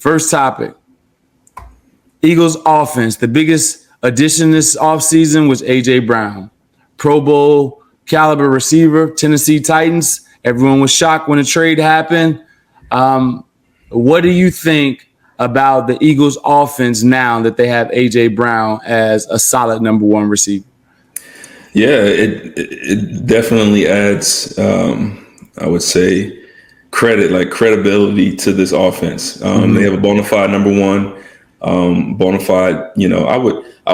First topic, Eagles offense. The biggest addition this offseason was A.J. Brown. Pro Bowl caliber receiver, Tennessee Titans. Everyone was shocked when the trade happened. What do you think about the Eagles offense now that they have A.J. Brown as a solid number one receiver? Yeah, it definitely adds, I would say, credibility to this offense. They have a bona fide number one, bona fide. I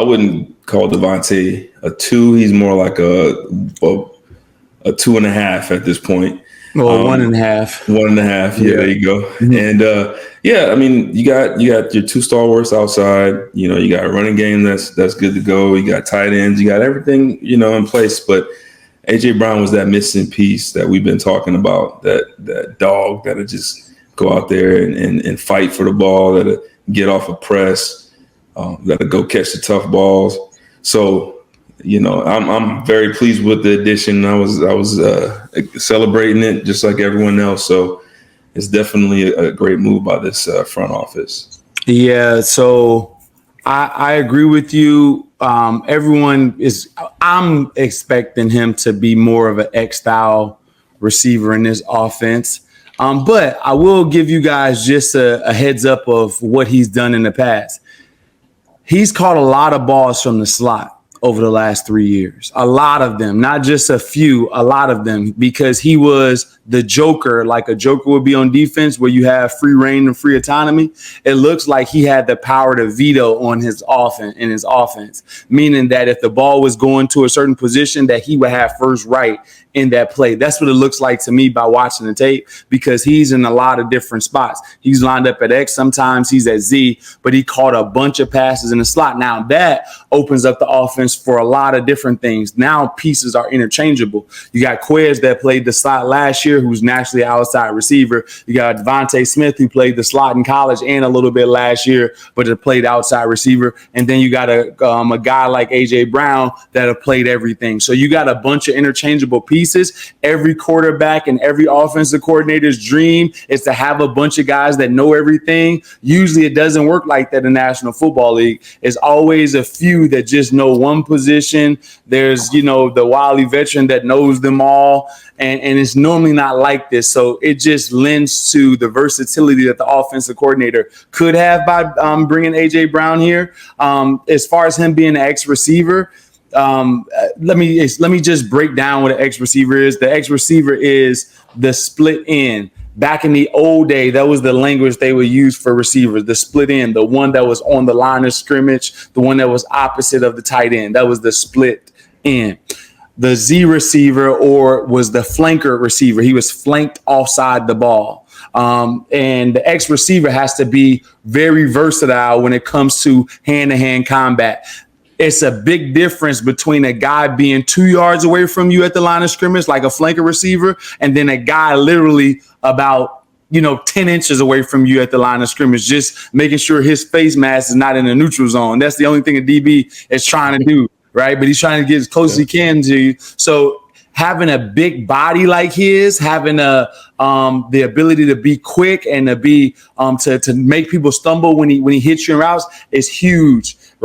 wouldn't call Devontae a 2. He's more like a 2.5 at this point. Well, 1.5. 1.5. Yeah, there you go. Mm-hmm. And I mean, you got your 2 stalwarts outside. You got a running game that's good to go. You got tight ends. You got everything in place. But A.J. Brown was that missing piece that we've been talking about. That dog that'll just go out there and fight for the ball. That'll get off a press. That'll go catch the tough balls. So. I'm very pleased with the addition. I was celebrating it just like everyone else. So it's definitely a great move by this front office. Yeah. So I agree with you. I'm expecting him to be more of an X-style receiver in this offense. But I will give you guys just a heads up of what he's done in the past. He's caught a lot of balls from the slot over the last 3 years. A lot of them, not just a few, a lot of them, because he was the joker, like a joker would be on defense where you have free reign and free autonomy. It looks like he had the power to veto on his offense, meaning that if the ball was going to a certain position that he would have first right in that play. That's what it looks like to me by watching the tape, because he's in a lot of different spots. He's lined up at X, sometimes he's at Z, but he caught a bunch of passes in the slot. Now that opens up the offense for a lot of different things. Now pieces are interchangeable. You got Quez that played the slot last year, who's naturally an outside receiver. You got Devontae Smith, who played the slot in college and a little bit last year, but it played outside receiver. And then you got a guy like A.J. Brown that have played everything. So you got a bunch of interchangeable pieces. Every quarterback and every offensive coordinator's dream is to have a bunch of guys that know everything. Usually it doesn't work like that in the National Football League. It's always a few that just know one position. There's, the wily veteran that knows them all. And it's normally not like this. So it just lends to the versatility that the offensive coordinator could have by bringing A.J. Brown here. As far as him being an ex-receiver, let me just break down what an X receiver is. The X receiver is the split end. Back in the old day, that was the language they would use for receivers, the split end, the one that was on the line of scrimmage, the one that was opposite of the tight end. That was the split end. The Z receiver was the flanker receiver. He was flanked offside the ball. And the X receiver has to be very versatile when it comes to hand-to-hand combat. It's a big difference between a guy being 2 yards away from you at the line of scrimmage, like a flanker receiver, and then a guy literally about 10 inches away from you at the line of scrimmage, just making sure his face mask is not in the neutral zone. That's the only thing a DB is trying to do, right? But he's trying to get as close as he can to you. So having a big body like his, having the ability to be quick and to be to make people stumble when he hits you in routes is huge. Right?